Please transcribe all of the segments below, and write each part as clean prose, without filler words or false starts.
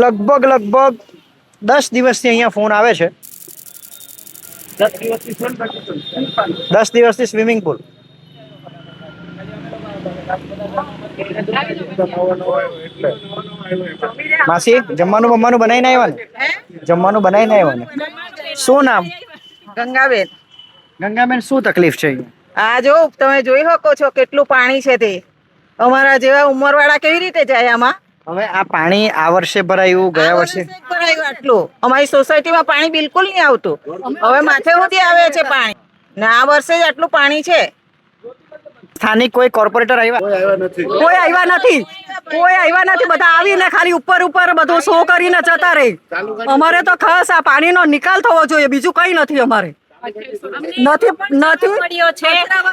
લગભગ 10 દિવસથી અહીંયા ફોન આવે છે. 10 દિવસથી સ્વિમિંગ પુલ. માસી જમવાનું બનાવીને આવ્યા ને? જમવાનું બનાવીને આવ્યા ને? શું નામ? ગંગાબેન. ગંગાબેન, શું તકલીફ છે અહીંયા? આ જો તમે જોઈ શકો છો કેટલું પાણી છે તે. અમારા જેવા ઉંમરવાળા કેવી રીતે જાય આમાં? હવે આ પાણી આ વર્ષે ભરાયું, ગયા વર્ષે ભરાયું આટલું. અમારી સોસાયટીમાં પાણી બિલકુલ નહીં આવતું. હવે માથે સુધી આવે છે પાણી. ને આ વર્ષે જ આટલું પાણી છે. સ્થાનિક કોઈ કોર્પોરેટર આવ્યા? કોઈ આવ્યા નથી. બધા આવીને ખાલી ઉપર બધું શો કરીને જતા રહે. અમારે તો ખાસ આ પાણીનો નિકાલ થવો જોઈએ, બીજું કઈ નથી અમારે. પડ્યો છે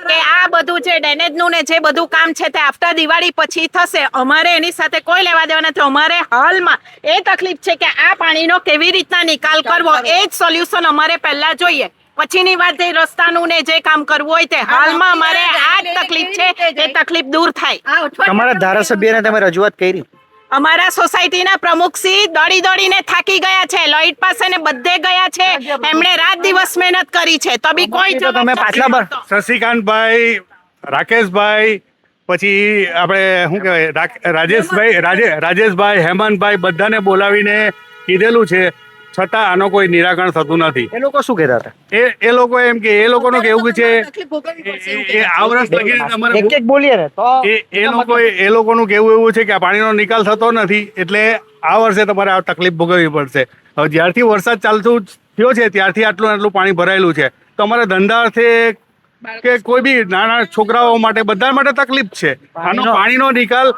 કે આ બધું જે ડેનેજ નું ને જે બધું કામ છે તે આફ્ટર દિવાળી પછી થશે. અમારે એની સાથે કોઈ લેવા દેવા નથી. અમારે હાલમાં એ તકલીફ છે કે આ પાણીનો કેવી રીતના નિકાલ કરવો, એ જ સોલ્યુશન અમારે પહેલા જોઈએ. પછીની વાત જે રસ્તાનું ને જે કામ કરવું હોય તે હાલમાં અમારે આ જ તકલીફ છે, એ તકલીફ દૂર થાય. તમારા ધારાસભ્યને તમે રજૂઆત કરી? અમારા સોસાયટીના પ્રમુખશ્રી દોડીને થાકી ગયા છે. લાઇટ પાસે ને બધે ગયા છે. એમણે રાત દિવસ મહેનત કરી છે તો બી કોઈ તમે પાછલા શશિકાંતભાઈ, રાકેશભાઈ, પછી આપણે શું કહેવાય રાજેશભાઈ, હેમંતભાઈ બધાને બોલાવીને કીધેલું છે, છતાં આનો કોઈ નિરાકરણ થતું નથી. એ લોકો શું કહેતા હતા? એ લોકો એમ કે એ લોકોનું કેવું છે આ વર્ષ લગીને તમારે એક બોલીએ ને તો એ લોકોનું કેવું એવું છે કે આ પાણીનો નિકાલ થતો નથી, એટલે આ વર્ષે તમારે આ તકલીફ ભોગવવી પડશે. હવે જ્યારથી વરસાદ ચાલતો થયો છે ત્યારથી આટલું પાણી ભરાયેલું છે, તો અમારા ધંધાર્થે કે કોઈ બી નાના છોકરાઓ માટે બધા માટે તકલીફ છે. આનો પાણીનો નિકાલ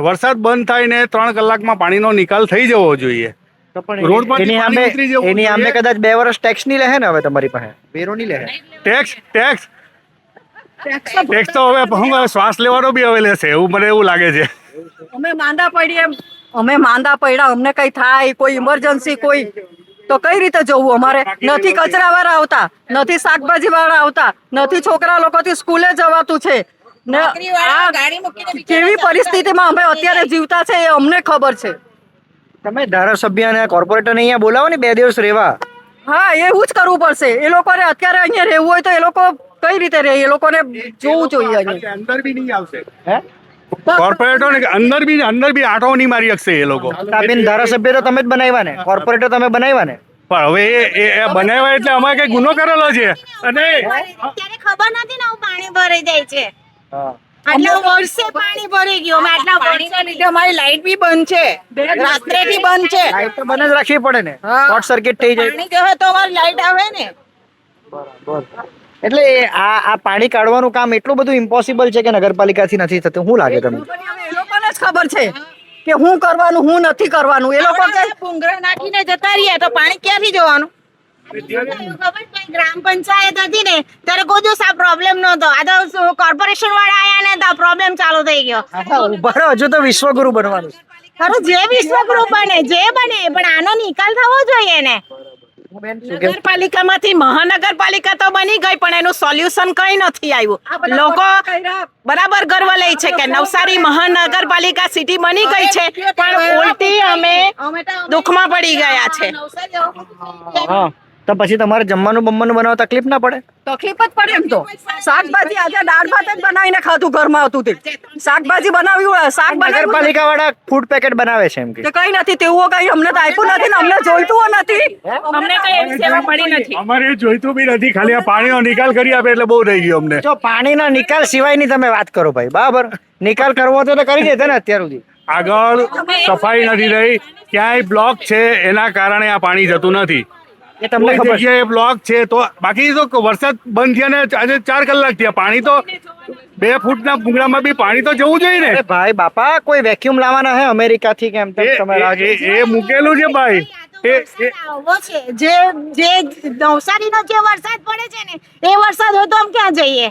વરસાદ બંધ થાય ને 3 કલાકમાં પાણીનો નિકાલ થઈ જવો જોઈએ. એની સામે કદાચ 2 વર્ષ ટેક્સ નહીં લે ને? હવે તમારી પાસે વેરો નહીં લે? ટેક્સ તો હવે શ્વાસ લેવાનો બી હવે લેશે એવું મને એવું લાગે છે. અમે માંદા પડ્યા, અમને કઈ થાય, કોઈ ઇમરજન્સી કોઈ, તો કઈ રીતે જવું? અમારે નથી કચરા વાળા આવતા, નથી શાકભાજી વાળા આવતા, નથી છોકરા લોકોથી સ્કૂલે જવાતું છે ને. કેવી પરિસ્થિતિમાં અમે અત્યારે જીવતા છે એ અમને ખબર છે. તમે ધારાસભ્ય અને કોર્પોરેટરને અહીંયા બોલાવો ને 2 દિવસ રહેવા. હા, એવું જ કરવું પડશે. એ લોકોને અત્યારે અહીંયા રહેવું હોય તો એ લોકો કઈ રીતે રહે? એ લોકોને જોવું જોઈએ. અંદર બી નહીં આવશે. કોર્પોરેટર અંદર બી આંટો નહીં મારી શકશે એ લોકો. બેન, ધારાસભ્ય તો તમે જ બનાવ્યા ને, કોર્પોરેટર તમે બનાવ્યા ને, પણ હવે એ બનાવ્યા એટલે અમારે કઈ ગુનો કરેલો છે અને ત્યારે ખબર નથી ને પાણી ભરાઈ જાય છે. આટલા વર્ષે પાણી ભરી ગયું. આટલા વર્ષે લીધે અમારી લાઈટ બી બંધ છે, રાત્રેથી બંધ છે. લાઈટ તો બંધ જ રાખવી પડે ને, શોર્ટ સર્કિટ થઈ જાય. પાણી જશે તો અમારી લાઈટ આવે ને. એટલે આ પાણી કાઢવાનું કામ એટલું બધું ઇમ્પોસિબલ છે કે નગરપાલિકાથી નથી થતું. શું લાગે તમને? એ લોકોને જ ખબર છે કે હું કરવાનું, હું નથી કરવાનું. એ લોકો ભૂંગળા નાખીને જતા રહ્યા તો પાણી ક્યાંથી જવાનું? ગ્રામ પંચાયત હતી ને ત્યારે કોઈ દિવસ આ પ્રોબ્લેમ નતો. આ તો કોર્પોરેશન વાળા આયા ને તો પ્રોબ્લેમ ચાલુ થઈ ગયો. હજુ તો વિશ્વગુરુ બનવાનું. જે વિશ્વગુરુ બને જે બને, પણ આનો નિકાલ થવો જોઈએ ને. નગરપાલિકામાંથી મહાનગરપાલિકા તો બની ગઈ, પણ એનું સોલ્યુશન કઈ નથી આવ્યું. લોકો બરાબર ગર્વ લે છે કે નવસારી મહાનગરપાલિકા સિટી બની ગઈ છે, પણ ઉલટી અમે દુઃખમાં પડી ગયા છે. તો પછી તમારે જમવાનું બનાવવા તકલીફ ના પડે? તકલીફ જ પડે. એમ તો શાકભાજી આજે દાળ ભાત જ બનાવીને ખાધું, ઘરમાં હતું તે શાકભાજી બનાવ્યું. નગરપાલિકા વાળા ફૂડ પેકેટ બનાવે છે એમ કે કઈ નથી તેવું, કઈ અમને તો આપ્યું નથી ને અમને જોઈતું નથી. અમને કઈ સેવા મળી નથી. અમારે જોઈતું બી નથી, ખાલી આ પાણીનો નિકાલ કરી આપે એટલે બહુ થઈ ગયું અમને. જો પાણીના નિકાલ સિવાયની તમે વાત કરો ભાઈ, બરાબર? નિકાલ કરવો તો કરી દેતા ને અત્યાર સુધી. આગળ સફાઈ નથી રહી, ક્યાંય બ્લોક છે એના કારણે આ પાણી જતું નથી. એ તમને ખબર છે? બ્લોક છે તો બાકી તો વરસાદ બંધ થયા ને આજે 4 કલાક થયા, પાણી તો 2 ફૂટના ભૂંગળામાં બી પાણી તો જવું જોઈએ ને. ભાઈ બાપા, કોઈ વેક્યુમ લાવવાના હે અમેરિકાથી કેમ? એ મૂકેલું છે ભાઈ. જે નવસારીનો જે વરસાદ પડે છે ને એ વરસાદ હોય તો આમ ક્યાં જઈએ?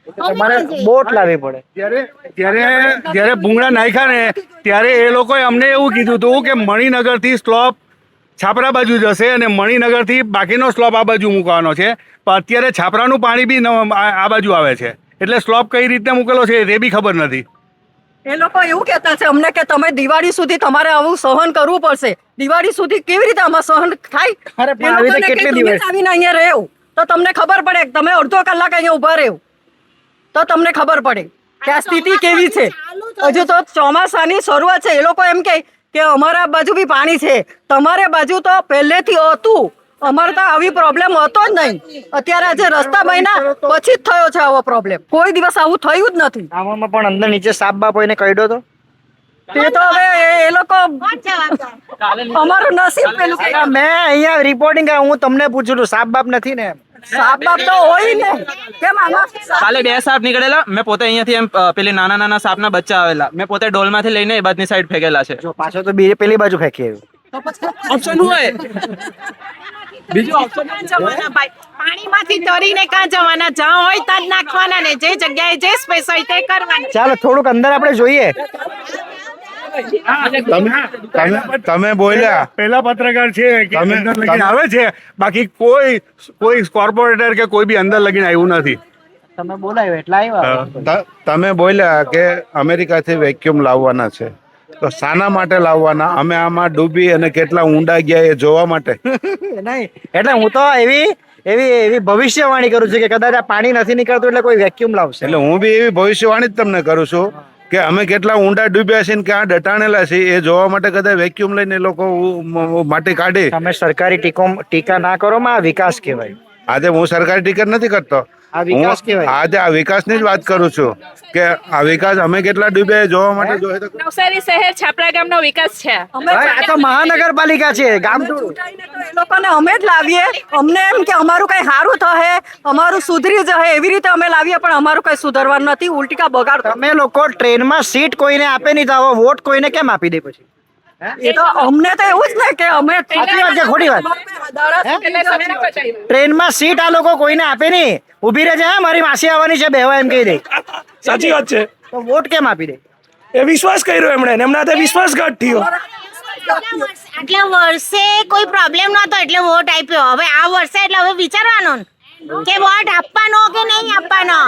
તમારે બોટ લાવવી પડે. જ્યારે ભૂંગળા નાખ્યા ને ત્યારે એ લોકોએ અમને એવું કીધું હતું કે મણિનગરથી સ્લોપ છાપરા બાજુ જશે અને મણિનગરથી બાકીનો સ્લોપ આ બાજુ મૂકવાનો છે, પણ અત્યારે છાપરાનું પાણી બી આ બાજુ આવે છે, એટલે સ્લોપ કઈ રીતે મૂકેલો છે તે બી ખબર નથી. એ લોકો એવું કહેતા છે અમને કે તમે દિવાળી સુધી તમારે આવું સહન કરવું પડશે. દિવાળી સુધી કેવી રીતે આમાં સહન થાય? અરે પણ આવી રીતે કેટલી તમે દિવસ? આવીને અહીંયા રહેવું તો તમને ખબર પડે. તમે અડધો કલાક અહીંયા ઊભા રહેવું તો તમને ખબર પડે કે આ સ્થિતિ કેવી છે. હજુ તો ચોમાસાની શરૂઆત છે. એ લોકો એમ કે અમારા બાજુ બી પાણી છે, તમારે બાજુ તો પહેલેથી હતું. અમારે તો આવી પ્રોબ્લેમ હતો જ નહીં. અત્યારે આજે રસ્તા બન્યા પછી જ થયો છે આવો પ્રોબ્લેમ. કોઈ દિવસ આવું થયું જ નથી. આવામાં પણ અંદર નીચે સાપ બાપ હોય ને કહ્યો તો તે તો હવે એ લોકો અમારું નસીબ પેલું કે મેં અહીંયા રિપોર્ટિંગ હું તમને પૂછું છું, સાપ બાપ નથી ને? સાપ બાપ તો હોય ને. કેમ આમાં કાલે 2 સાપ નીકળેલા. મેં પોતે અહીંયાથી એમ પેલી નાના નાના સાપના બચ્ચા આવેલા. મેં પોતે ડોલમાંથી લઈને એ બાજુની સાઈડ ફેંકેલા છે. જો પાછો તો પેલી બાજુ ફેંકી આવ્યું. ઓપ્શન હોય બીજું ઓપ્શન જવાના ભાઈ, પાણીમાંથી તરીને કાં જવાના? જ્યાં હોય ત્યાં જ નાખવાના ને જે જગ્યાએ જે સ્પેસ હોય તે કરવાનું. ચાલો થોડુંક અંદર આપણે જોઈએ. તમે બોલ્યા પહેલા પત્રકાર છે કે તમે- અંદર લગીને આવે છે, બાકી કોઈ કોર્પોરેટર કે કોઈ બી અંદર લગીને આવ્યું નથી. તમે બોલાયો એટલે આવ્યા. તમે બોલ્યા કે અમેરિકાથી વેક્યુમ લાવવાના છે, તો શાના માટે લાવવાના? અમે આમાં ડૂબી અને કેટલા ઊંડા ગયા એ જોવા માટે. નહીં એટલે હું તો એવી ભવિષ્યવાણી કરું છું કે કદાચ આ પાણી નથી નીકળતું એટલે કોઈ વેક્યુમ લાવશે. એટલે હું બી એવી ભવિષ્યવાણી જ તમને કરું છું કે અમે કેટલા ઊંડા ડૂબ્યા છે ને ક્યાં દટાણેલા છે એ જોવા માટે કદાચ વેક્યુમ લઈને એ લોકો માટી કાઢે. તમે સરકારી ટીકા ના કરો માં, આ વિકાસ કહેવાય. આજે હું સરકારી ટિકિટ નથી કરતો. આ વિકાસ હું કહેવાય. આજે આ વિકાસની જ વાત કરું છું કે આ વિકાસ અમે કેટલા ડૂબ્યા એ જોવા માટે જોઈએ તો નવસારી શહેર છાપરા ગામનો વિકાસ છે. ભાઈ, આ તો મહાનગરપાલિકા છે, ગામ તો ચૂંટાઈને તો એ લોકોને અમે જ લાવીએ. અમને એમ કે અમારું કઈ સારું થશે, અમારું સુધરી જશે એવી રીતે અમે લાવીએ, પણ અમારું કઈ સુધરવાનું નથી. ઉલટી કા બગાડ. તમે લોકો ટ્રેનમાં સીટ કોઈને આપે નહીં તો આવો વોટ કોઈને કેમ આપી દે પછી? એ તો અમને તો એવું જ ને કે અમે સાચી વાત છે, ખોટી વાત? ટ્રેનમાં સીટ આ લોકો કોઈને આપે નહીં. ઊભી રહેજે, હા મારી માસી આવવાની છે બેહવા એમ કહી દે. સાચી વાત છે. તો વોટ કેમ આપી દે? એ વિશ્વાસ કર્યો એમણે ને એમના તે વિશ્વાસઘાત થયો. આટલા વર્ષે કોઈ પ્રોબ્લેમ નતો એટલે વોટ આપ્યો. હવે આ વર્ષે એટલે હવે વિચારવાનું કે વોટ આપવાનો કે નહીં આપવાનો.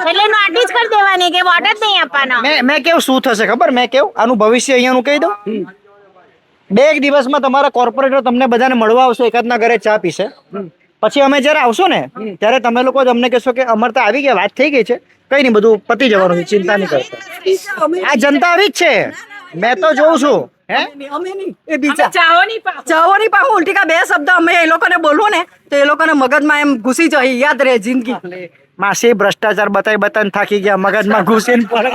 એટલે નોટિસ કરી દેવાની કે વોટ જ નહીં આપવાનો. મેં કેવું શું થશે ખબર? મેં કેવું આનું ભવિષ્ય અહીંયાનું કહી દઉં. 2 દિવસમાં તમારા કોર્પોરેટર તમને બધાને મળવા આવશે, એકાદના ઘરે ચા પીશે. પછી અમે જ્યારે આવશો ને ત્યારે તમે લોકો જ અમને કહેશો કે અમરતા આવી ગયા, વાત થઈ ગઈ છે, કઈ નહીં બધું પતી જવાનું છે, ચિંતા નહીં કરતા. આ જનતા આવી જ છે, મેં તો જોઉં છું. હે અમે નહીં, એ બીજા ચાહોની પા ચાહોની પાસે ઉલટી કા 2 શબ્દ અમે એ લોકોને બોલવું ને તો એ લોકોને મગજમાં એમ ઘૂસી જાય, યાદ રહે જિંદગી. માસી ભ્રષ્ટાચાર બતાવીને થાકી ગયા, મગજમાં ઘૂસીને પડે.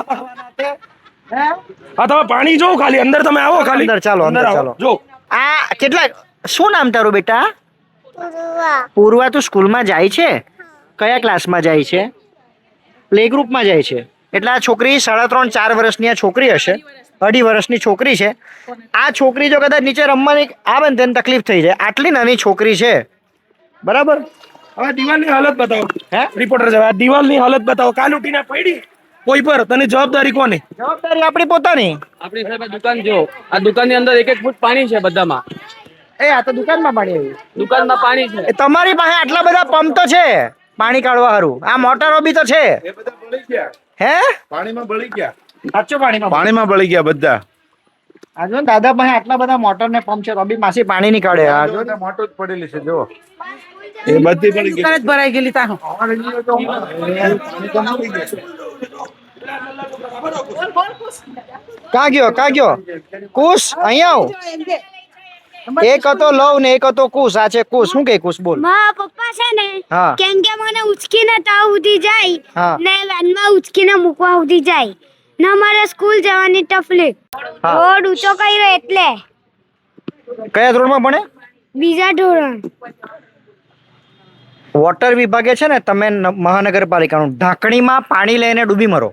આ તમે પાણી જો ખાલી અંદર તમે આવો ખાલી અંદર ચાલો, અંદર આવો. ચાલો. જો આ કેટલા, શું નામ તારું બેટા? પૂર્વા. તું સ્કૂલમાં જાય છે? કયા ક્લાસમાં જાય છે? પ્લે ગ્રુપમાં જાય છે. એટલે આ છોકરી 3.5-4 વર્ષની આ છોકરી હશે, 2.5 વર્ષની છોકરી છે. આ છોકરી જો કદાચ નીચે રમવાની આવે ને તેને તકલીફ થઈ જાય. આટલી નાની છોકરી છે, બરાબર? હવે દિવાલની હાલત બતાવો. હે? રિપોર્ટર સાહેબ આ દિવાલની હાલત બતાવો. કાલ ઉઠીને પડી કોઈ પર તને જવાબદારી કોની? જવાબદારી આપણી પોતાની. આપણી સાહેબ આ દુકાન જો, આ દુકાનની અંદર 1-1 ફૂટ પાણી છે બધામાં. એ આ તો દુકાનમાં પાણી આવ્યું. દુકાનમાં પાણી છે. એ તમારી પાસે આટલા બધા પંપ તો છે પાણી કાઢવા હારું. આ મોટરો બી તો છે. એ બધા બળી ગયા, હે પાણીમાં બળી ગયા, સાચું પાણીમાં પાણીમાં બળી ગયા બધા. આ જો દાદા પાસે આટલા બધા મોટર ને પંપ છે તો બી માસી પાણી નહીં કાઢે. આ જો મોટો જ પડેલી છે જો, એ બધી બળી ગઈ. ભરાઈ ગયેલી તા કાં ગયો કુશ? અહીંયા આવ. એક હતો લવ ને એક હતો કુશ. આ છે કુશ. શું કે કુશ? બોલ. મારા પપ્પા છે ને હા. કેમ કે મને ઉચકીને તાવ સુધી જાય હા. ને વેનમાં ઉચકીને મૂકવા સુધી જાય ને અમારે સ્કૂલ જવાની તકલીફ. હા. રોડ ઊંચો કર્યો એટલે કયા ધોરણમાં ભણે? બીજા ધોરણ. વોટર વિભાગે છે ને તમે મહાનગરપાલિકાનું ઢાંકણીમાં પાણી લઈને ડૂબી મરો.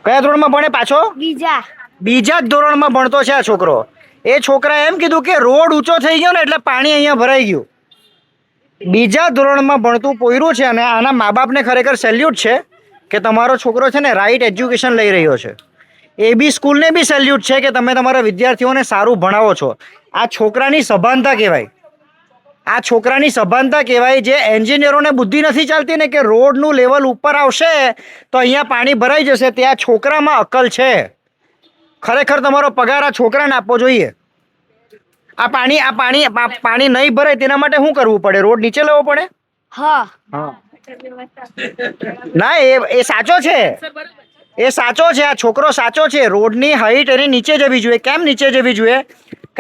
કયા ધોરણમાં ભણે પાછો? બીજા બીજા જ ધોરણમાં ભણતો છે આ છોકરો. એ છોકરાએ એમ કીધું કે રોડ ઊંચો થઈ ગયો ને એટલે પાણી અહીંયા ભરાઈ ગયું. બીજા ધોરણમાં ભણતું પોયરું છે અને આના મા બાપને ખરેખર સેલ્યુટ છે કે તમારો છોકરો છે ને રાઈટ એજ્યુકેશન લઈ રહ્યો છે. એ બી સ્કૂલને બી સેલ્યુટ છે કે તમે તમારા વિદ્યાર્થીઓને સારું ભણાવો છો. આ છોકરાની સભાનતા કહેવાય. આ છોકરાની સભાનતા કહેવાય. જે એન્જિનિયરોને બુદ્ધિ નથી ચાલતી ને કે રોડનું લેવલ ઉપર આવશે તો અહીંયા પાણી ભરાઈ જશે, ત્યાં છોકરામાં અકલ છે. ખરેખર તમારો પગાર આ છોકરાને આપવો જોઈએ. આ પાણી નહીં ભરાય તેના માટે શું કરવું પડે? રોડ નીચે લેવો પડે. હા ના એ સાચો છે, એ સાચો છે. આ છોકરો સાચો છે. રોડની હાઈટ એની નીચે જવી જોઈએ. કેમ નીચે જવી જોઈએ?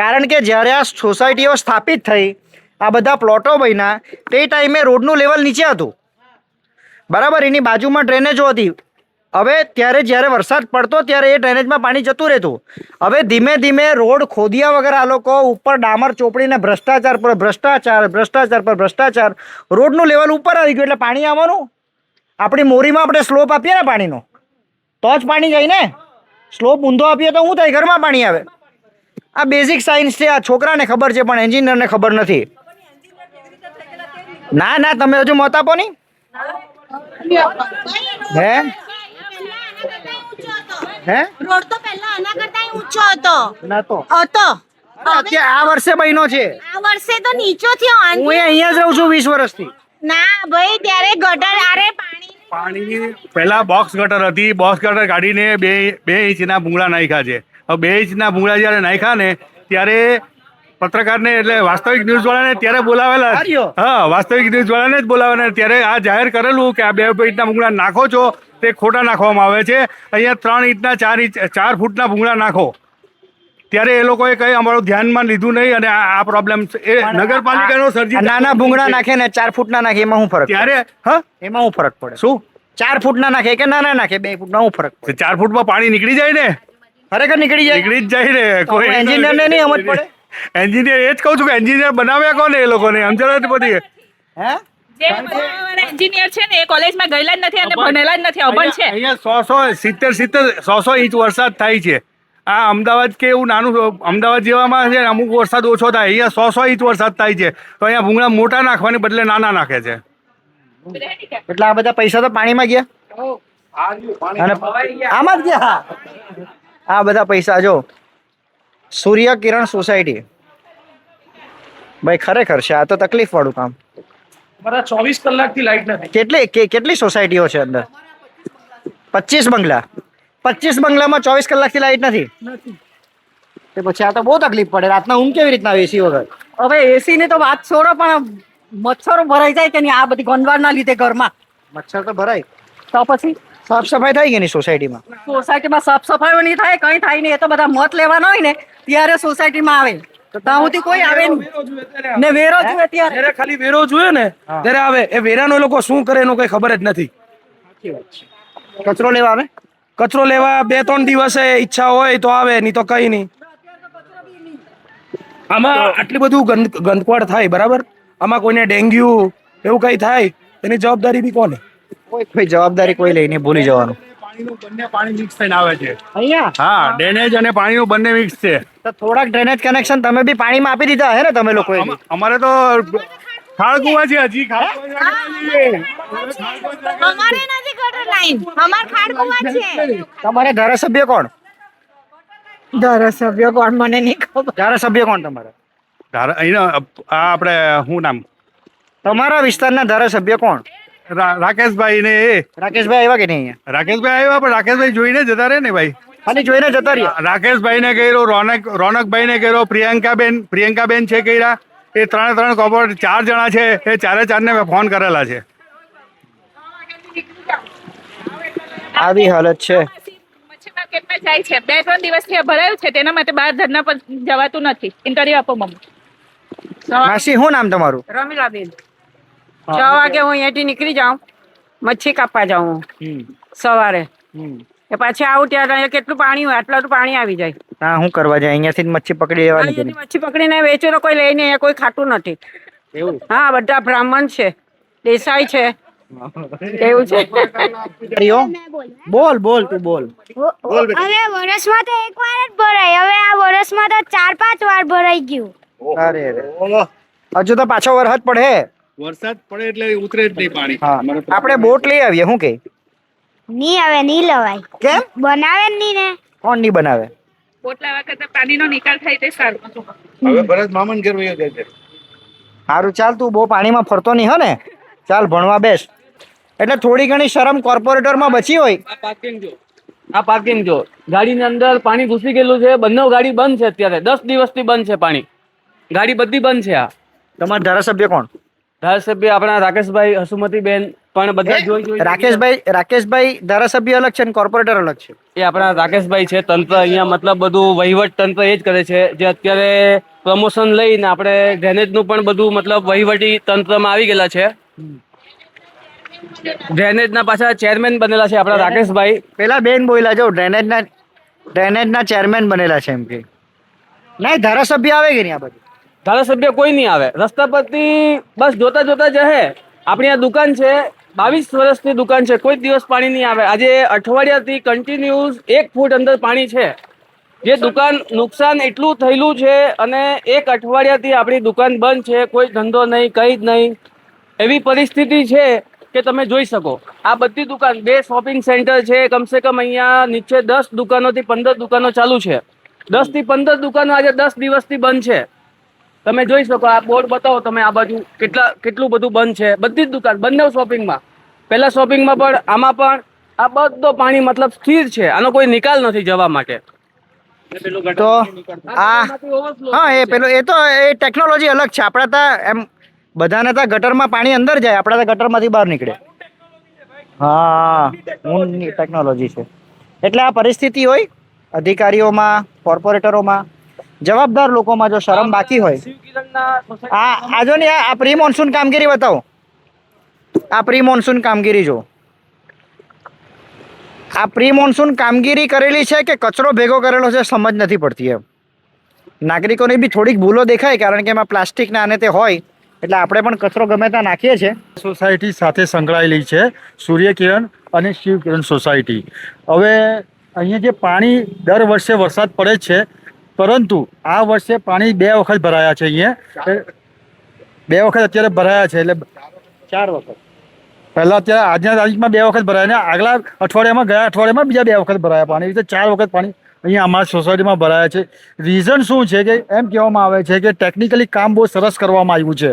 કારણ કે જ્યારે આ સોસાયટીઓ સ્થાપિત થઈ, આ બધા પ્લોટો બન્યા, તે ટાઈમે રોડનું લેવલ નીચે હતું, બરાબર. એની બાજુમાં ડ્રેનેજો હતી. હવે જ્યારે વરસાદ પડતો ત્યારે એ ડ્રેનેજમાં પાણી જતું રહેતું. હવે ધીમે ધીમે રોડ ખોદ્યા વગર આ લોકો ઉપર ડામર ચોપડીને ભ્રષ્ટાચાર પર ભ્રષ્ટાચાર, રોડનું લેવલ ઉપર આવી ગયું એટલે પાણી આવવાનું. આપણી મોરીમાં આપણે સ્લોપ આપીએ ને પાણીનો તો જ પાણી જાય ને. સ્લોપ ઊંધો આપીએ તો શું થાય? ઘરમાં પાણી આવે. આ બેઝિક સાયન્સ છે. આ છોકરાને ખબર છે પણ એન્જિનિયરને ખબર નથી. ના તમે હજુ મત આપો નહીં. હે રોડ તો પહેલા આના કરતા ઊંચો હતો. નતો હવે આ વર્ષે બન્યો છે. આ વર્ષે તો નીચો થયો. હું અહીંયા જ રહું છું 20 વર્ષથી. ના ભાઈ, ત્યારે ગટર આરે પાણીની પહેલા બોક્સ ગટર હતી. બોક્સ ગટર કાઢીને બે ઇંચના ભૂંગળા નાખ્યા છે. હવે 2 ઇંચના ભૂંગળા જ્યારે નાખ્યા ને ત્યારે પત્રકારને એટલે વાસ્તવિક ન્યૂઝ વાળાને ત્યારે બોલાવેલા. હા, વાસ્તવિક ન્યૂઝ વાળાને જ બોલાવેલા. ત્યારે આ જાહેર કરેલું કે આ 2 ઇંચના ભૂંગળા નાખો છો તે ખોટા નાખવામાં આવે છે. અહીંયા 3 ઇંચના 4 ફૂટના ભૂંગળા નાખો. ત્યારે એ લોકોએ કઈ અમારું ધ્યાનમાં લીધું નહીં અને આ પ્રોબ્લેમ એ નગરપાલિકાનો સર્જી. નાના ભૂંગળા નાખે ને 4 ફૂટના નાખે એમાં શું ફરક? ત્યારે એમાં શું ફરક પડે? શું 4 ફૂટના નાખે કે નાના નાખે 2 ફૂટના શું ફરક પડે? 4 ફૂટમાં પાણી નીકળી જાય ને. ખરેખર નીકળી જાય. નીકળી જ જાય ને. કોઈ એન્જિનિયરને નહીં સમજ પડે. એન્જિનિયર એ જ કહું છું કે એન્જિનિયર બનાવ્યા કોને? એ લોકોને સમજણ નથી બધી. હે એન્જિનિયર છે ને એ કોલેજમાં ગયેલા જ નથી અને ભણેલા જ નથી, અભણ છે. અહીંયા 100 ઇંચ વરસાદ થાય છે. આ અમદાવાદ કે એવું નાનું અમદાવાદ જેવામાં છે અમુક વરસાદ ઓછો થાય. અહીંયા 100 ઇંચ વરસાદ થાય છે તો અહીંયા ભૂંગળા મોટા નાખવાની બદલે નાના નાખે છે. એટલે આ બધા પૈસા તો પાણીમાં ગયા અને આમાં જ ગયા. આ બધા પૈસા જો સૂર્ય કિરણ સોસાયટી, ભાઈ ખરેખર છે આ તો તકલીફ વાળું કામ. મારા 24 કલાકથી લાઈટ નથી. કેટલી સોસાયટીઓ છે અંદર? 25 બંગલા. 25 બંગલામાં 24 કલાકથી લાઈટ નથી. તે પછી આ તો બહુ તકલીફ પડે. રાતના ઊંઘ કેવી રીતના એસી વગર? હવે એસી ની તો વાત છોડો, પણ મચ્છરો ભરાઈ જાય કે નહીં આ બધી ગંદવાડના લીધે ઘરમાં? મચ્છર તો ભરાય. તો પછી સાફ સફાઈ થઈ ગઈ ની સોસાયટીમાં? સોસાયટીમાં સાફ સફાઈ નહીં થાય, કઈ થાય નહીં. એ તો બધા મત લેવાના હોય ને ત્યારે સોસાયટીમાં આવે, તો ત્યાં સુધી કોઈ આવે નહીં ને વેરો જોઈએ ત્યારે. જ્યારે ખાલી વેરો જોઈએ ને ત્યારે આવે. એ વેરાનો એ લોકો શું કરે એનું કઈ ખબર જ નથી. કચરો લેવા આવે? કચરો લેવા 2-3 દિવસે ઈચ્છા હોય તો આવે, નહીં તો કઈ નહીં. આમાં આટલી બધું ગંદકવાડ થાય, બરાબર? આમાં કોઈને ડેન્ગ્યુ એવું કઈ થાય એની જવાબદારી બી કોને? કોઈ જવાબદારી કોઈ લઈને ભૂલી જવાનું. બંને પાણી મિક્સ થઈને આવે છે અહીંયા. હા, ડ્રેનેજ અને પાણીનું બંને મિક્સ છે. તો થોડાક ડ્રેનેજ કનેક્શન તમે બી પાણીમાં આપી દીધા હે ને તમે લોકોએ? અમારે તો ખાળકુવા છે હજી. અમારે નથી ગટર લાઈન, અમાર ખાડકુવા છે. તમારે ધારાસભ્ય કોણ? ધારાસભ્ય કોણ મને નહીં ખબર. ધારાસભ્ય કોણ તમારે? અહીંયા આ આપણે શું નામ? તમારા વિસ્તારના ધારાસભ્ય કોણ? રાકેશભાઈ ને એ. રાકેશભાઈ આવ્યા કે નહીં અહીંયા? રાકેશભાઈ આવ્યા પણ રાકેશભાઈ જોઈને જતા રહે ને ભાઈ. ખાલી જોઈને જતા રહ્યા. રાકેશભાઈ ને કર્યો, રોનકભાઈ ને કર્યો, પ્રિયંકાબેન છે કર્યા. એ 3 કોર્પોરેટ 4 જણા છે. એ 4 ને મેં ફોન કરેલા છે. આવી હાલત છે. મચ્છી માર્કેટમાં જાય છે, 2-3 દિવસથી ભરાયું છે, તેના માટે બહાર ધરના પર જવાતું નથી. ઇન્ટરવ્યુ આપો મમ્મી. માસી શું નામ તમારું? રમીલાબેન. 6 વાગે હું અહીંયાથી નીકળી જાઉં, મચ્છી કાપવા જાઉં સવારે. એ પાછી આવું ત્યારે કેટલું પાણી હોય, આટલું તો પાણી આવી જાય. હા, શું કરવા જાય? અહીંયાથી જ મચ્છી પકડી લેવાની. અહીંયાથી મચ્છી પકડીને વેચો તો કોઈ લઈને અહીંયા કોઈ ખાતું નથી. એવું? હા, બધા બ્રાહ્મણ છે, દેસાઈ છે, એવું છે. બોલ તું બોલ. હવે વર્ષમાં તો એક વાર જ ભરાય. હવે આ વર્ષમાં તો 4-5 વાર ભરાઈ ગયું. અરે હજુ તો પાછો વરસાદ પડે. વરસાદ પડે એટલે ઉતરે જ નહીં પાણી. હા, આપણે બોટ લઈ આવીએ. શું કે? નહીં, હવે નહીં લવાય. કેમ? બનાવે જ નહીં ને. કોણ નહીં બનાવે? બોટ લાવવા કરતા પાણીનો નિકાલ થાય તે સારું. હવે ભરત મામન ઘર વયો જાય છે. સારું ચાલ, તું બહુ પાણીમાં ફરતો નહીં હો ને, ચાલ ભણવા બેસ. એટલે થોડી ઘણી શરમ કોર્પોરેટરમાં બચી હોય. આ પાર્કિંગ જો ગાડીની અંદર પાણી ઘૂસી ગયેલું છે. બંને ગાડી બંધ છે અત્યારે, 10 દિવસથી બંધ છે પાણી. ગાડી બધી બંધ છે. આ તમારા ધારાસભ્ય કોણ? ધારાસભ્ય આપણા રાકેશભાઈ, હસુમતીબેન પણ બધા જોઈ રાકેશભાઈ ધારાસભ્ય અલગ છે ને કોર્પોરેટર અલગ છે. એ આપણા રાકેશભાઈ છે. તંત્ર અહીંયા મતલબ બધું વહીવટ તંત્ર એ જ કરે છે. જે અત્યારે પ્રમોશન લઈને આપણે ડ્રેનેજનું પણ બધું મતલબ વહીવટી તંત્રમાં આવી ગયેલા છે. ડ્રેનેજના પાછા ચેરમેન બનેલા છે આપણા રાકેશભાઈ. પેલા બેન બોલ્યા જો ડ્રેનેજના ચેરમેન બનેલા છે એમ કે. નહીં, ધારાસભ્ય આવે કે નહીં આ બધું? ધારાસભ્ય કોઈ નહીં આવે. રસ્તા પરથી બસ જોતા જોતા જશે. આપણી આ દુકાન છે, 22 વર્ષની દુકાન છે, કોઈ દિવસ પાણી નહીં આવે. આજે અઠવાડિયાથી કન્ટિન્યુઅસ 1 ફૂટ અંદર પાણી છે. જે દુકાન નુકસાન એટલું થયેલું છે અને 1 અઠવાડિયાથી આપણી દુકાન બંધ છે, કોઈ ધંધો નહીં, કંઈ જ નહીં. એવી પરિસ્થિતિ છે કે તમે જોઈ શકો. આ બધી દુકાન 2 શોપિંગ સેન્ટર છે. કમસે કમ અહીંયા નીચે 10 દુકાનોથી 15 દુકાનો ચાલુ છે. 10 થી 15 દુકાનો આજે 10 દિવસથી બંધ છે. તમે જોઈ શકો. આ બોર્ડ બતાવો તમે. આ બાજુ કેટલું બધું બંધ છે. બધી જ દુકાન, બંને શોપિંગમાં, પહેલા શોપિંગમાં પણ, આમાં પણ આ બધો પાણી મતલબ સ્થિર છે. આનો કોઈ નિકાલ નથી જવા માટે. તો આ હા, એ પેલું એ તો એ ટેકનોલોજી અલગ છે. આપણા ત્યાં એમ બધાને ત્યાં ગટરમાં પાણી અંદર જાય, આપણા ત્યાં ગટરમાંથી બહાર નીકળે. હા, ટેકનોલોજી છે. એટલે આ પરિસ્થિતિ હોય અધિકારીઓમાં, કોર્પોરેટરોમાં, જવાબદાર લોકોમાં જો શરમ બાકી હોય. આ જો ને આ પ્રી મોન્સૂન કામગીરી બતાવો. આ પ્રી મોન્સૂન કામગીરી જો. આ પ્રી મોન્સૂન કામગીરી કરેલી છે કે કચરો ભેગો કરેલો છે સમજ નથી પડતી. એમ નાગરિકોને બી થોડીક ભૂલો દેખાય, કારણ કે એમાં પ્લાસ્ટિક ના આને તે હોય એટલે આપણે પણ કચરો ગમે ત્યાં નાખીએ છીએ. સોસાયટી સાથે સંકળાયેલી છે સૂર્યકિરણ અને શિવકિરણ સોસાયટી. હવે અહીંયા જે પાણી દર વર્ષે વરસાદ પડે છે, પરંતુ આ વર્ષે પાણી 2 વખત ભરાયા છે. અહીંયા 2 વખત અત્યારે ભરાયા છે, એટલે 4 વખત. પહેલાં અત્યારે આજના તારીખમાં 2 વખત ભરાયા ને આગલા અઠવાડિયામાં, ગયા અઠવાડિયામાં બીજા 2 વખત ભરાયા પાણી. રીતે 4 વખત પાણી અહીંયા અમારા સોસાયટીમાં ભરાયા છે. રીઝન શું છે કે એમ કહેવામાં આવે છે કે ટેકનિકલી કામ બહુ સરસ કરવામાં આવ્યું છે.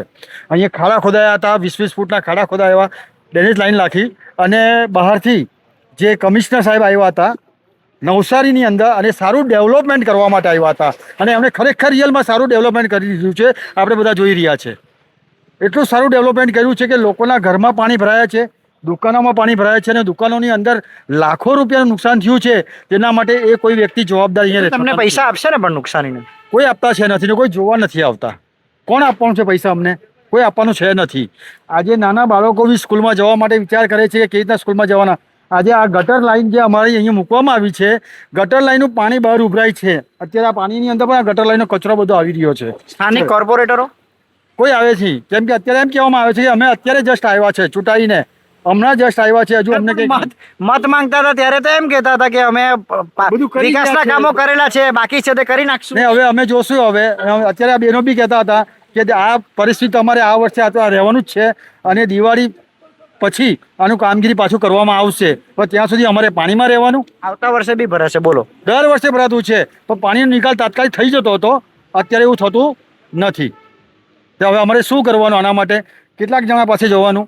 અહીંયા ખાડા ખોદાયા હતા, 20-20 ફૂટના ખાડા ખોદાયા, ડ્રેનેજ લાઈન નાખી, અને બહારથી જે કમિશનર સાહેબ આવ્યા હતા નવસારીની અંદર, અને સારું ડેવલપમેન્ટ કરવા માટે આવ્યા હતા. અને એમણે ખરેખર રિયલમાં સારું ડેવલપમેન્ટ કરી દીધું છે. આપણે બધા જોઈ રહ્યા છે. એટલું સારું ડેવલપમેન્ટ કર્યું છે કે લોકોના ઘરમાં પાણી ભરાયા છે, દુકાનોમાં પાણી ભરાયા છે, અને દુકાનોની અંદર લાખો રૂપિયાનું નુકસાન થયું છે. તેના માટે એ કોઈ વ્યક્તિ જવાબદાર અહીંયા તમને પૈસા આપશે ને? પણ નુકસાનીને કોઈ આપતા છે નથી ને કોઈ જોવા નથી આવતા. કોણ આપવાનું છે પૈસા? અમને કોઈ આપવાનું છે નથી. આજે નાના બાળકો બી સ્કૂલમાં જવા માટે વિચાર કરે છે કે કેવી રીતના સ્કૂલમાં જવાના. આજે આ ગટર લાઈન જે અમારી અહીંયા મૂકવામાં આવી છે, ગટર લાઈનનું પાણી બહાર ઉભરાય છે. અત્યારે આ પાણીની અંદર પણ આ ગટર લાઈનનો કચરો બધો આવી રહ્યો છે. સ્થાનિક કોર્પોરેટરો કોઈ આવે છે? કેમ કે અત્યારે એમ કહેવામાં આવે છે કે અમે અત્યારે જસ્ટ આવ્યા છે ચૂંટાઈને, હમણાં જસ્ટ આવ્યા છે. હજુ અમને મત માંગતા હતા ત્યારે તો એમ કહેતા હતા કે અમે વિકાસના કામો કરેલા છે, બાકી છે તે કરી નાખશું. હવે અમે જોશું. હવે અત્યારે આ બહેનો બી કહેતા હતા કે આ પરિસ્થિતિ અમારે આ વર્ષે આ રહેવાનું જ છે, અને દિવાળી પછી આનું કામગીરી પાછું કરવામાં આવશે. પણ ત્યાં સુધી અમારે પાણીમાં રહેવાનું. આવતા વર્ષે બી ભરાશે. બોલો, દર વર્ષે ભરાતું છે, પણ પાણીનો નિકાલ તાત્કાલિક થઈ જતો હતો. અત્યારે એવું થતું નથી. તો હવે અમારે શું કરવાનું આના માટે? કેટલાક જણા પાસે જવાનું?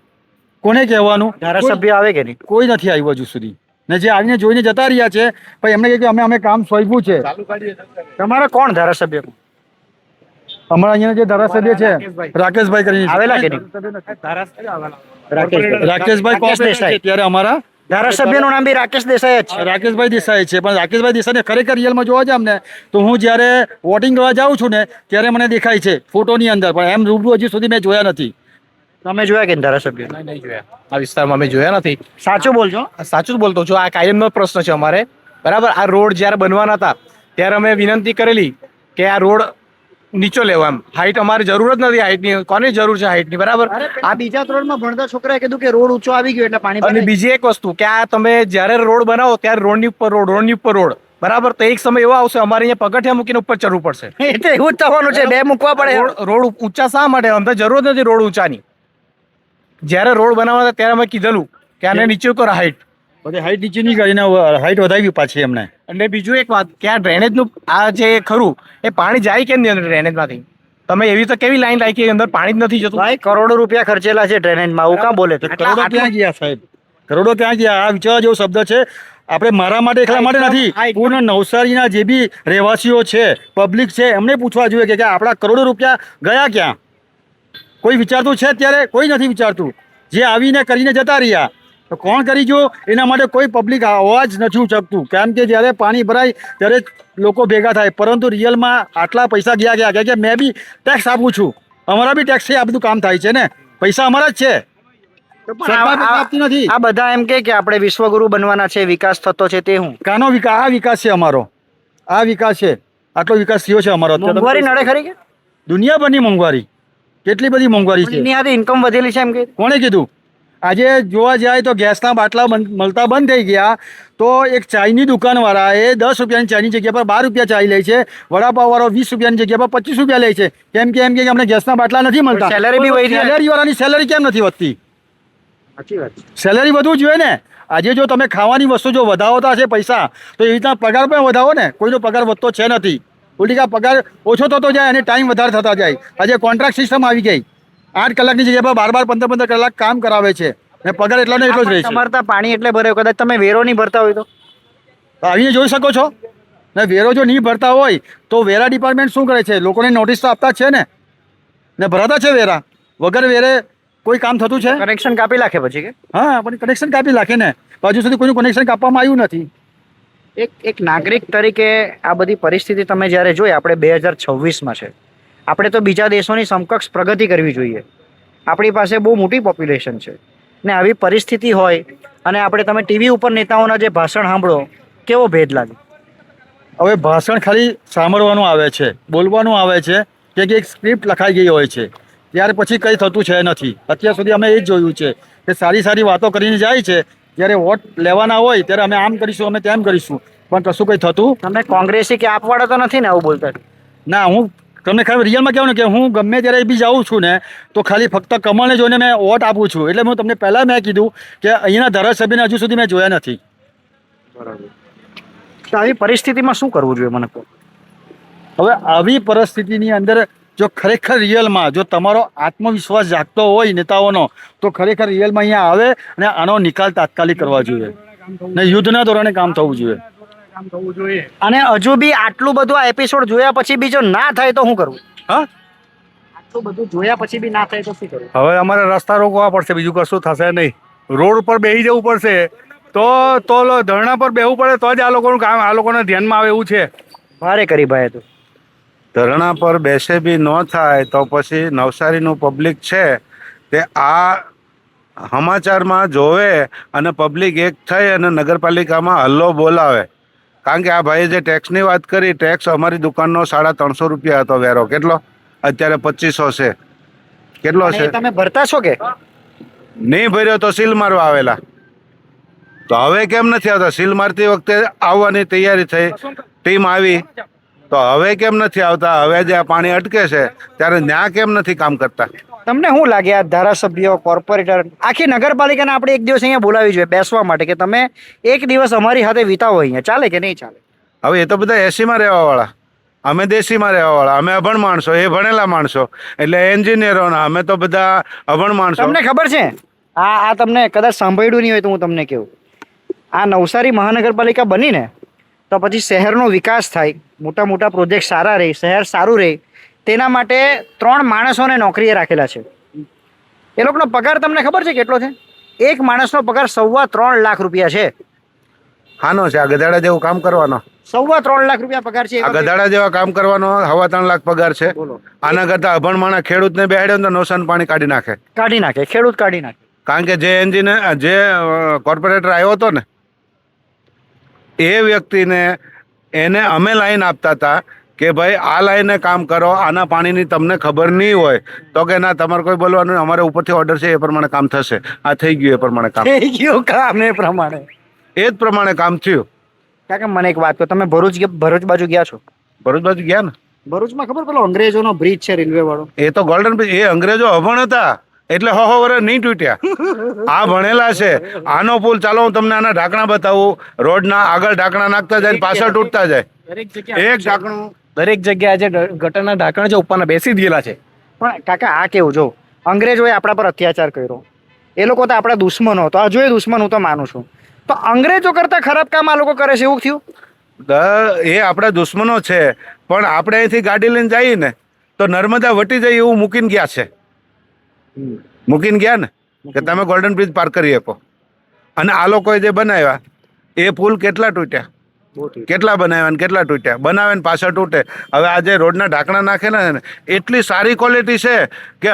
કોને કહેવાનું? ધારાસભ્ય આવે કે નહીં? કોઈ નથી આવ્યું હજુ સુધી. ને જે આવીને જોઈને જતા રહ્યા છે, પછી એમને કહે કે અમે કામ સોંપ્યું છે. તમારા કોણ ધારાસભ્ય? અમારા અહીંયા જે ધારાસભ્ય છે રાકેશભાઈ કરીને આવેલા કે નહીં? રાકેશભાઈ કોર્પોરેટર ત્યારે અમારા ધારાસભ્યનું નામ બી રાકેશ દેસાઈ જ છે. રાકેશભાઈ દેસાઈ છે. પણ રાકેશભાઈ દેસાઈને ખરેખર રિયલમાં જોવા જામ ને તો હું જ્યારે વોટિંગ કરવા જાઉં છું ને ત્યારે મને દેખાય છે ફોટોની અંદર, પણ એમ રૂબરૂ હજી સુધી મેં જોયા નથી. તમે જોયા કે ધારાસભ્ય? નહીં જોયા. આ વિસ્તારમાં અમે જોયા નથી. સાચું બોલજો. સાચું જ બોલતો છું. આ કાયમનો પ્રશ્ન છે અમારે. બરાબર. આ રોડ જ્યારે બનવાના હતા ત્યારે અમે વિનંતી કરેલી કે આ રોડ નીચો લેવા. એમ હાઈટ અમારી જરૂર જ નથી. હાઈટની કોની જરૂર છે હાઈટની? બરાબર. આ બીજા ધોરણમાં ભણતા છોકરાએ કીધું કે રોડ ઊંચો આવી ગયો એટલે પાણી. અને બીજી એક વસ્તુ કે આ તમે જ્યારે રોડ બનાવો ત્યારે રોડની ઉપર રોડ બરાબર. તો એક સમય એવો આવશે અમારે અહીંયા પગથિયા મૂકીને ઉપર ચડવું પડશે. એ તો એવું જ થવાનું છે. 2 મૂકવા પડે. રોડ ઊંચા શા માટે? અમને જરૂર નથી રોડ ઊંચાની. જ્યારે રોડ બનાવવા ત્યારે અમે કીધેલું કે આને નીચે કરો હાઈટ. બધી હાઈટ નીચે નહીં કરીને હાઈટ વધાવી પાછી એમને. અને બીજું એક વાત કે આ ડ્રેનેજનું આ જે ખરું એ પાણી જાય કેમ નહીં અંદર ડ્રેનેજમાંથી? તમે એવી તો કેવી લાઈન રાખી અંદર પાણી જ નથી જતું? ભાઈ કરોડો રૂપિયા ખર્ચેલા છે ડ્રેનેજમાં, આવું કાં બોલે? તો કરોડો ક્યાં ગયા સાહેબ? કરોડો ક્યાં ગયા? આ વિચારવા જેવો શબ્દ છે. આપણે મારા માટે એકલા માટે નથી, પૂર્ણ નવસારીના જે બી રહેવાસીઓ છે, પબ્લિક છે, એમને પૂછવા જોઈએ કે આપણા કરોડો રૂપિયા ગયા ક્યાં? કોઈ વિચારતું છે અત્યારે? કોઈ નથી વિચારતું. જે આવીને કરીને જતા રહ્યા, તો કોણ કરી જો એના માટે કોઈ પબ્લિક અવાજ નથી ઉચકતું. કેમ કે જ્યારે પાણી ભરાય ત્યારે લોકો ભેગા થાય, પરંતુ રિયલમાં આટલા પૈસા ગયા કે મેં બી ટેક્સ આપું છું, અમારા બી ટેક્સથી આ બધું કામ થાય છે ને, પૈસા અમારા જ છે. સરકાર આપતી નથી. આ બધા એમ કે આપણે વિશ્વગુરુ બનવાના છે, વિકાસ થતો છે, તે હું કાનો વિકાસ? આ વિકાસ છે અમારો, આ વિકાસ છે. આટલો વિકાસ થયો છે અમારો. મોંઘવારી નડે ખરી કે? દુનિયાભરની મોંઘવારી, કેટલી બધી મોંઘવારી છે. એની હાથે ઇન્કમ વધેલી છે એમ કે? કોણે કીધું? આજે જોવા જાય તો ગેસના બાટલા મળતા બંધ થઈ ગયા, તો એક ચાયની દુકાનવાળા એ 10 રૂપિયાની ચાયની જગ્યા પર 12 રૂપિયા ચાય લે છે, વડાપાવવાળો 20 રૂપિયાની જગ્યા પર 25 રૂપિયા લે છે. કેમ કે અમને ગેસના બાટલા નથી મળતા. સેલેરી બી વધી. સેલેરી વાળાની સેલેરી કેમ નથી વધતી? સાચી વાત છે. સેલેરી વધવું જોઈએ ને. આજે જો તમે ખાવાની વસ્તુ જો વધાવતા છે પૈસા, તો એવી રીતના પગાર પણ વધાવો ને. કોઈનો પગાર વધતો છે નથી, ઉલટી કા પગાર ઓછો થતો જાય અને ટાઈમ વધારે થતા જાય. આજે કોન્ટ્રાક્ટ સિસ્ટમ આવી ગઈ, 8 કલાકની જગ્યા પર 12 15 કલાક કામ કરાવે છે ને પગાર એટલો ને એટલો જ રહે છે. તમારે ત્યાં પાણી એટલે ભરે, કદાચ તમે વેરો નહીં ભરતા હોય તો આવીને જોઈ શકો છો ને. વેરો જો નહીં ભરતા હોય તો વેરા ડિપાર્ટમેન્ટ શું કરે છે? લોકોને નોટિસ તો આપતા જ છે ને ભરાતા છે વેરા. વગર વેરે કોઈ કામ થતું છે? કનેક્શન કાપી નાખે પછી કે? હા, પણ કનેક્શન કાપી નાખે ને. હજુ સુધી કોઈનું કનેક્શન કાપવામાં આવ્યું નથી. એક નાગરિક તરીકે આ બધી પરિસ્થિતિ તમે જ્યારે જોઈ, આપણે 2026માં છે, આપણે તો બીજા દેશોની સમકક્ષ પ્રગતિ કરવી જોઈએ. આપણી પાસે બહુ મોટી પોપ્યુલેશન છે ને આવી પરિસ્થિતિ હોય અને તમે ટીવી ઉપર નેતાઓના જે ભાષણ સાંભળો, કેવો ભેદ લાગે? હવે ભાષણ ખાલી સાંભળવાનું આવે છે, બોલવાનું આવે છે કે એક સ્ક્રિપ્ટ લખાઈ ગઈ હોય છે, ત્યાર પછી કંઈ થતું છે નથી. અત્યાર સુધી અમે એ જ જોયું છે કે સારી સારી વાતો કરીને જાય છે, જ્યારે વોટ લેવાના હોય ત્યારે અમે આમ કરીશું, અમે તેમ કરીશું, પણ કશું કંઈ થતું. તમે કોંગ્રેસી કે આપવાળા તો નથી ને આવું બોલતા? ના, હું તમને ખબર રિયલમાં કહેવું ને કે હું ગમે ત્યારે બી જાઉં છું ને તો ખાલી ફક્ત કમળને જોઈને મેં વોટ આપું છું. એટલે હું તમને પહેલાં મેં કીધું કે અહીંના ધારાસભ્યને હજુ સુધી મેં જોયા નથી. તો આવી પરિસ્થિતિમાં શું કરવું જોઈએ મને કહો? હવે આવી પરિસ્થિતિની અંદર જો ખરેખર રિયલમાં જો તમારો આત્મવિશ્વાસ જાગતો હોય નેતાઓનો, તો ખરેખર રિયલમાં અહીંયા આવે અને આનો નિકાલ તાત્કાલિક કરવા જોઈએ ને યુદ્ધના ધોરણે કામ થવું જોઈએ. અને હજુ બી આટલું બધું આ એપિસોડ જોયા પછી બી જો ના થાય તો શું કરવું? હા, આટલું બધું જોયા પછી બી ના થાય તો શું કરવું? હવે અમારે રસ્તા રોકવા પડશે, બીજું કશું થશે નહીં. રોડ પર બેસી જવું પડશે, તો ધરણા પર બેસવું પડે તો જ આ લોકોનું કામ, આ લોકોને ધ્યાનમાં આવે એવું છે. ભારે કરી ભાઈ તું. ધરણા પર બેસે બી ન થાય તો પછી નવસારીનું પબ્લિક છે તે આ સમાચારમાં જોવે અને પબ્લિક એક થઈ અને નગરપાલિકામાં હલ્લો બોલાવે. કારણ કે આ ભાઈએ જે ટેક્સની વાત કરી, ટેક્સ અમારી દુકાનનો 350 રૂપિયા હતો વેરો. કેટલો? અત્યારે 2500 છે. કેટલો છે? તમે ભરતા છો કે નહીં ભર્યો તો સીલ મારવા આવેલા. તો હવે કેમ નથી આવતા? સીલ મારતી વખતે આવવાની તૈયારી થઈ, ટીમ આવી, તો હવે કેમ નથી આવતા? હવે જે આ પાણી અટકે છે ત્યારે ત્યાં કેમ નથી કામ કરતા? તમને શું લાગે આ ધારાસભ્યો, કોર્પોરેટર, આખી નગરપાલિકાને આપણે એક દિવસ અહીંયા બોલાવી જોઈએ બેસવા માટે કે તમે એક દિવસ અમારી સાથે વિતાવો અહીંયા, ચાલે કે નહીં ચાલે? હવે એ તો બધા એસીમાં રહેવાવાળા, અમે દેશીમાં રહેવાવાળા, અમે અભણ માણસો, એ ભણેલા માણસો, એટલે એન્જિનિયરોના, અમે તો બધા અભણ માણસો. તમને ખબર છે આ તમને કદાચ સાંભળ્યું નહીં હોય તો હું તમને કહું, આ નવસારી મહાનગરપાલિકા બની ને તો પછી શહેરનો વિકાસ થાય, મોટા મોટા પ્રોજેક્ટ સારા રહે, શહેર સારું રહે, તેના માટે 3 માણસોને નોકરીએ રાખેલા છે. એ લોકોનો પગાર તમને ખબર છે કેટલો છે? એક માણસનો પગાર 3.25 લાખ રૂપિયા છે. હાનો છે? આ ગધાડા જેવું કામ કરવાનો? 3.25 લાખ રૂપિયા પગાર છે. આ ગધાડા જેવા કામ કરવાનો 3.25 લાખ પગાર છે. આના કરતા અભણ માણસ ખેડૂતને બેહાડ્યો તો નુકસાન પાણી કાઢી નાખે, ખેડૂત કાઢી નાખે. કારણ કે જે એન્જિનિયર, જે કોર્પોરેટર આવ્યો હતો ને, એ વ્યક્તિને એને અમે લાઈન આપતા હતા કે ભાઈ આ લાઈને કામ કરો, આના પાણીની તમને ખબર નહીં હોય તો કે ના, તમારે કોઈ બોલવાનું નહીં, અમારે ઉપરથી ઓર્ડર છે, એ પ્રમાણે કામ થશે. આ થઈ ગયું, એ પ્રમાણે કામ થઈ ગયું કામ, એ પ્રમાણે એ જ પ્રમાણે કામ થયું. કાકા મને એક વાત કહો, તમે ભરૂચ બાજુ ગયા છો? ભરૂચ બાજુ ગયા ને? ભરૂચમાં ખબર પેલો અંગ્રેજોનો બ્રિજ છે રેલવે વાળો, એ તો ગોલ્ડન બ્રિજ. એ અંગ્રેજો અભણ હતા એટલે 100 વર્ષ નહીં તૂટ્યા. આ ભણેલા છે. આનો પુલ, ચાલો હું તમને આના ઢાંકણા બતાવું. રોડના આગળ ઢાંકણા નાખતા જાય, પાછળ તૂટતા જાય. એક ઢાંકણું દરેક જગ્યાએ આજે ગટરના ઢાંકણ જે ઉપરના બેસી જ ગયેલા છે. પણ કાકા આ કેવું જો અંગ્રેજોએ આપણા પર અત્યાચાર કર્યો, એ લોકો તો આપણા દુશ્મનો હતો, હજુ એ દુશ્મન હું તો માનું છું, તો અંગ્રેજો કરતા ખરાબ કામ આ લોકો કરે છે એવું થયું? એ આપણા દુશ્મનો છે, પણ આપણે અહીંથી ગાડી લઈને જઈએ ને તો નર્મદા વટી જાય એવું મૂકીને ગયા છે. મૂકીને ગયા ને કે તમે ગોલ્ડન બ્રિજ પાર કરી શકો. અને આ લોકોએ જે બનાવ્યા એ પુલ કેટલા તૂટ્યા, કેટલા બનાવ્યા ને કેટલા તૂટ્યા, બનાવે ને પાછા તૂટે. હવે આજે રોડના ઢાંકણા નાખેલા છે ને એટલી સારી ક્વોલિટી છે કે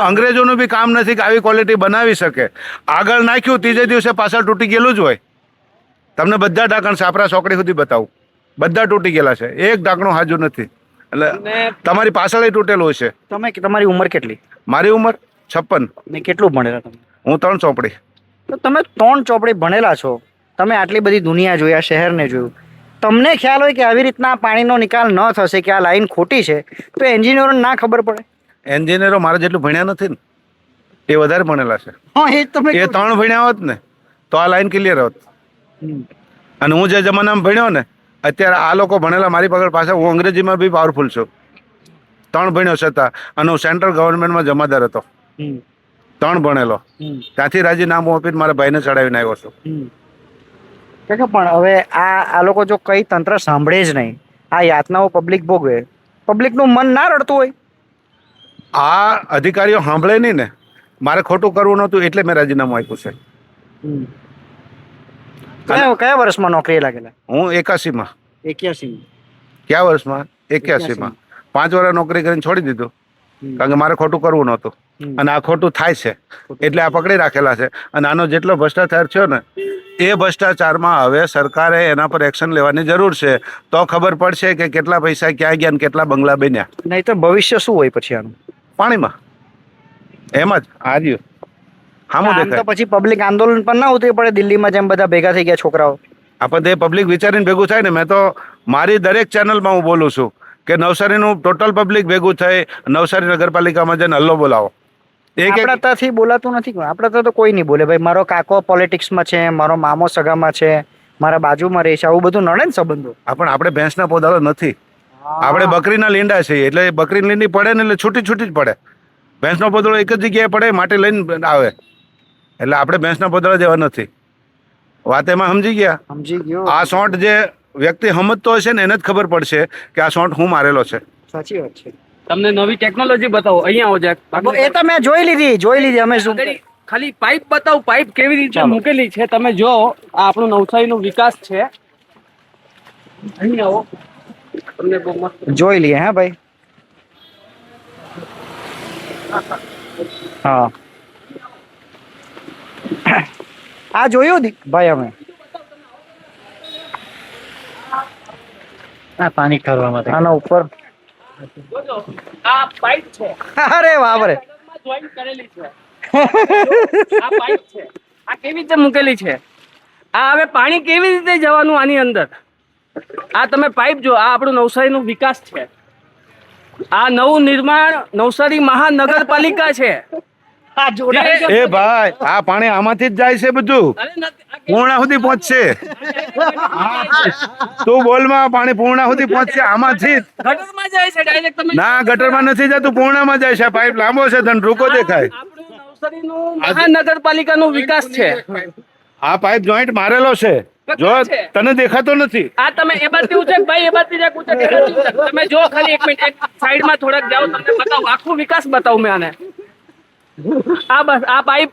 અંગ્રેજોનું બી કામ નથી કે આવી ક્વોલિટી બનાવી શકે. આગળ નાખ્યું ત્રીજે દિવસે પાછા તૂટી ગયેલું જ હોય. તમને બધા ઢાંકણ સાપરા ચોકડી સુધી બતાવું, બધા તૂટી ગયેલા છે, એક ઢાંકણું હાજુ નથી. એટલે તમારી પાછળ તૂટેલું હશે. તમારી ઉંમર કેટલી? મારી ઉંમર 56. ને કેટલું ભણેલા તમે? હું 3 ચોપડી. તો તમે 3 ચોપડી ભણેલા છો, તમે આટલી બધી દુનિયા જોયા, શહેરને જોયું, તમને ખ્યાલ હોય કે આવી રીતના પાણીનો નિકાલ ન થશે, કે આ લાઈન ખોટી છે, તો એન્જિનિયરોને ના ખબર પડે? એન્જિનિયરો મારા જેટલું ભણ્યા નથી ને, એ વધારે ભણેલા છે. હા, એ તમે એ 3 ભણ્યા હોત ને તો આ લાઈન ક્લિયર હોત. અને હું જે જમાનામાં ભણ્યો ને, અત્યારે આ લોકો ભણેલા મારી પકડ પાસે, હું અંગ્રેજીમાં બી પાવરફુલ છું. 3 ભણ્યો છતાં, અને હું સેન્ટ્રલ ગવર્મેન્ટમાં જમાદાર હતો. 3 ભણેલો, ત્યાંથી રાજીનામું આપીને મારા ભાઈને ચડાવીને આવ્યો છું. પણ હવે આ લોકો જો કઈ તંત્ર સાંભળે જ નહીં, આ યાતનાઓ પબ્લિક ભોગવે, પબ્લિકનું મન ના રડતું હોય? આ અધિકારીઓ સાંભળે નહીં ને, મારે ખોટું કરવું નહોતું એટલે મેં રાજીનામું આપ્યું છે. કયા વર્ષમાં નોકરી લાગેલા? હું 81માં. 81? કયા વર્ષમાં? 81માં. 5 વર્ષ નોકરી કરીને છોડી દીધું, કારણ કે મારે ખોટું કરવું નહોતું. અને આ ખોટું થાય છે એટલે આ પકડી રાખેલા છે. અને આનો જેટલો ભ્રષ્ટાચાર થયો ને, એ ભ્રષ્ટાચારમાં હવે સરકારે એના પર એક્શન લેવાની જરૂર છે. તો ખબર પડશે કે કેટલા પૈસા ક્યાં ગયા ને કેટલા બંગલા બન્યા. નહીં તો ભવિષ્ય શું હોય પછી આનું? પાણીમાં એમ જ હાર્યું. આમ તો પછી પબ્લિક આંદોલન પર ના ઉતરી પડે દિલ્હીમાં જેમ બધા ભેગા થઈ ગયા છોકરાઓ? આપણે પબ્લિક વિચારીને ભેગું થાય ને. મેં તો મારી દરેક ચેનલમાં હું બોલું છું કે નવસારીનું ટોટલ પબ્લિક ભેગું થઈ નવસારી નગરપાલિકામાં જઈને હલ્લો બોલાવો. આપણા ત્યાંથી બોલાતું નથી, આપણા તો કોઈ નહીં બોલે. ભાઈ મારો કાકો પોલિટિક્સમાં છે, મારો મામો સગામાં છે, મારા બાજુમાં રહે છે, આવું બધું નડે ને સંબંધો. પણ આપણે ભેંસના પોદાળો નથી, આપણે બકરીના લીંડા છીએ. એટલે બકરી લીંડી પડે ને એટલે છૂટી જ પડે. ભેંસનો પોદળો એક જ જગ્યાએ પડે, માટે લઈને આવે. એટલે આપણે ભેંસના પોદળા જેવા નથી. વાત એમાં સમજી ગયા? સમજી ગયો. આ સોંઠ જે વ્યક્તિ સમજતો હશે ને એને જ ખબર પડશે કે આ સોંઠ હું મારેલો છે. સાચી વાત છે. તમને નવી ટેકનોલોજી બતાવો, અહીંયા આવો જરાક. એ તો મેં જોઈ લીધી. અમે શું ખાલી પાઇપ બતાવું, પાઇપ કેવી રીતે મૂકેલી છે તમે જો. આ આપણું નવસારીનો વિકાસ છે. અહીંયા આવો, તમને બહુ મસ્ત જોઈ લઈએ. હા ભાઈ, હા આ જોયું ભાઈ અમે. પાણી ઠરવા માટે આના ઉપર આ પાઇપ છે. અરે બાપરે, જોઈન કરેલી છે. આ પાઇપ છે. આ કેવી રીતે મૂકેલી છે? આ હવે પાણી કેવી રીતે જવાનું આની અંદર? આ તમે પાઇપ જો, આ આપણું નવસારીનું વિકાસ છે. આ નવું નિર્માણ નવસારી મહાનગરપાલિકા છે. એ ભાઈ, આ પાણી આમાંથી જ જાય છે બધું, પૂર્ણા સુધી પહોંચશે. તું બોલમાં, પાણી પૂર્ણા સુધી પહોંચશે આમાંથી જ. ગટરમાં જાય છે ડાયરેક્ટ. તમે ના, ગટરમાં નથી જતું, પૂર્ણામાં જાય છે. પાઇપ લાંબો છે, તને રૂકો દેખાય. આપણું નવસારીનું મહાનગરપાલિકાનો વિકાસ છે. આ પાઇપ જોઈન્ટ મારેલો છે, જો તને દેખાતો નથી. આ તમે એ બાજુ ઉચક ભાઈ, એ બાજુ જાક ઉચક. તમે જો ખાલી એક મિનિટ, એક સાઈડમાં થોડાક જાઓ, તમને બતાવું આખું વિકાસ બતાવું મેં આને. આ બસ આ પાઇપ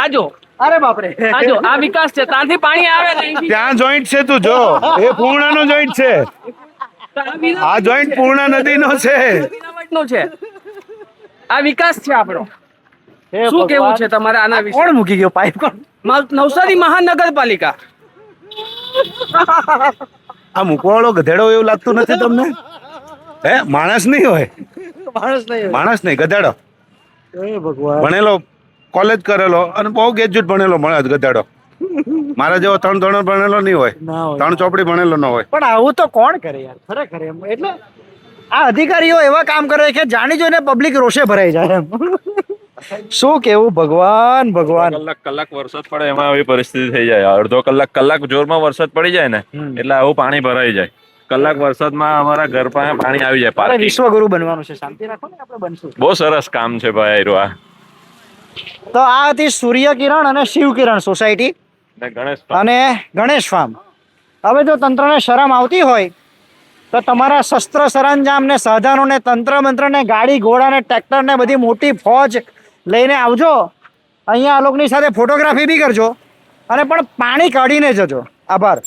આજો. અરે બાપરે, આજો આ વિકાસ છે. ત્યાંથી પાણી આવે ને ત્યાં જોઈન્ટ છે, તું જો. એ પૂર્ણાનો જોઈન્ટ છે. આ જોઈન્ટ પૂર્ણા નદીનો છે. નો છે. આ વિકાસ છે આપણો. શું કેવું છે તમારે આના વિશે? કોણ મૂકી ગયો પાઇપ? કોણ? નવસારી મહાનગરપાલિકા. આ મૂકવાળો ગધેડો એવું લાગતું નથી તમને? હે, માણસ નહીં હોય. માણસ નહીં, ગધેડો. ભણેલો, કોલેજ કરેલો અને બહુ ગ્રેજ્યુએટ ભણેલો ગધેડો. મારા જેવો 3 ધોરણ ભણેલો નહીં હોય, 3 ચોપડી ભણેલો ન હોય. પણ આવું તો કોણ કરે યાર, ખરેખર. એમ એટલે આ અધિકારીઓ એવા કામ કરે કે જાણી જોઈને પબ્લિક રોષે ભરાઈ જાય. એમ શું કેવું? ભગવાન કલાક વરસાદ પડે એમાં આવી પરિસ્થિતિ થઈ જાય. અડધો કલાક જોરમાં વરસાદ પડી જાય ને એટલે આવું પાણી ભરાઈ જાય. કલાક વરસાદમાં અમારા ઘર પાસે પાણી આવી જાય અરે પાર્કિંગ. વિશ્વગુરુ બનવાનું છે, શાંતિ રાખો ને, આપણે બનશું. બહુ સરસ કામ છે ભાઈ આયરું આ. તો આ હતી સૂર્ય કિરણ અને શિવ કિરણ સોસાયટી ને ગણેશ અને ગણેશ ફાર્મ. હવે જો તંત્રને શરમ આવતી હોય તો તમારા શસ્ત્ર સરંજામ ને સાધનો ને તંત્ર મંત્ર ને ગાડી ઘોડા ને ટ્રેક્ટર ને બધી મોટી ફોજ લઈને આવજો. અહીંયા આ લોકોની સાથે ફોટોગ્રાફી બી કરજો અને પણ પાણી કાઢીને જજો. આભાર.